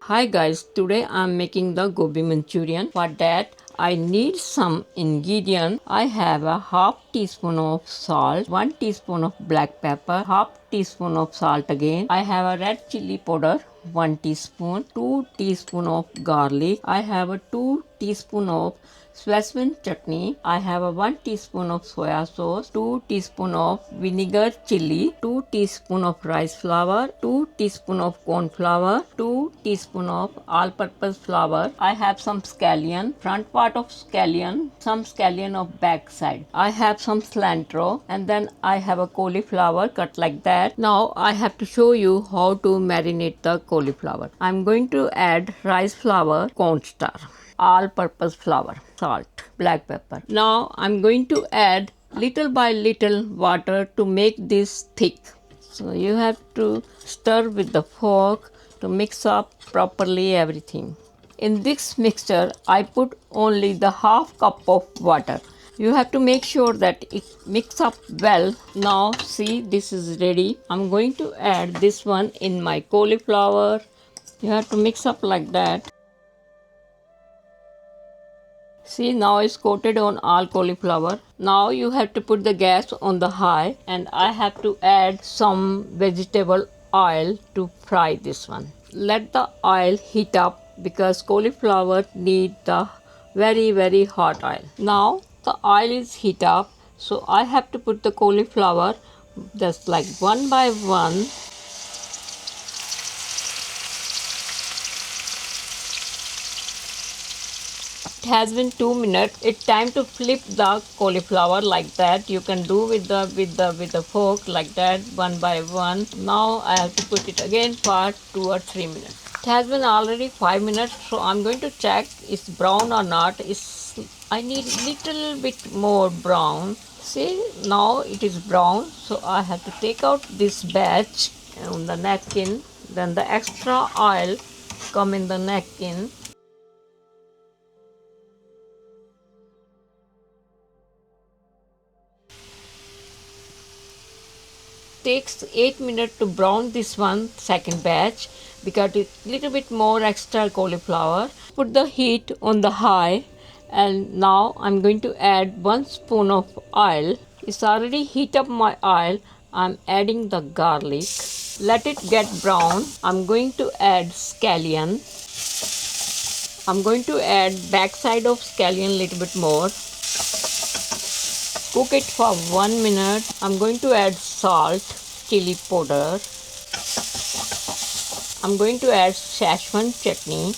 Hi guys, today I'm making the Gobi Manchurian. For that I need some ingredient. I have a half teaspoon of salt, 1 teaspoon of black pepper, half teaspoon of salt again. I have a red chili powder, 1 teaspoon, 2 teaspoon of garlic. I have a 2 teaspoon of Szechuan chutney. I have a 1 teaspoon of soya sauce, 2 teaspoon of vinegar chili, 2 teaspoon of rice flour, 2 teaspoon of corn flour, 2 teaspoon of all-purpose flour. I have some scallion, front part of scallion, some scallion of back side. I have some cilantro, and then I have a cauliflower cut like that. Now I have to show you how to marinate the cauliflower. I'm going to add rice flour, cornstarch, all-purpose flour, salt, black pepper. Now I'm going to add little by little water to make this thick. So you have to stir with the fork to mix up properly everything. In this mixture I put only the half cup of water. You have to make sure that it mix up well. Now see, this is ready. I'm going to add this one in my cauliflower. You have to mix up like that. See, now it's coated on all cauliflower. Now you have to put the gas on the high, and I have to add some vegetable oil to fry this one. Let the oil heat up because cauliflower need the very hot oil. Now the oil is heat up, so I have to put the cauliflower just like one by one. It has been 2 minutes. It's time to flip the cauliflower like that. You can do with the fork like that, one by one. Now I have to put it again for 2 or 3 minutes. It has been already 5 minutes, so I'm going to check it's brown or not. I need little bit more brown. See, now it is brown, so I have to take out this batch on the napkin. Then the extra oil come in the napkin. Takes 8 minutes to brown this one second batch because it's little bit more extra cauliflower. Put the heat on the high, and now I'm going to add 1 spoon of oil. It's already heat up my oil. I'm adding the garlic. Let it get brown. I'm going to add scallion. I'm going to add backside of scallion little bit more. Cook it for 1 minute. I'm going to add salt, chili powder. I'm going to add Szechuan chutney.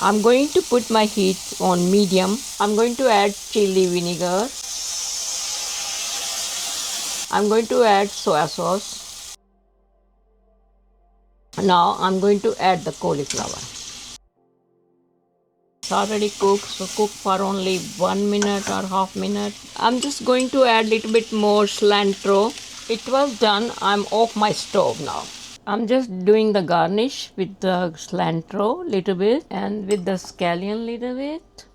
I'm going to put my heat on medium. I'm going to add chili vinegar. I'm going to add soya sauce. Now I'm going to add the cauliflower. It's already cooked, so cook for only 1 minute or half minute. I'm just going to add little bit more cilantro. It was done. I'm off my stove now. I'm just doing the garnish with the cilantro little bit and with the scallion little bit.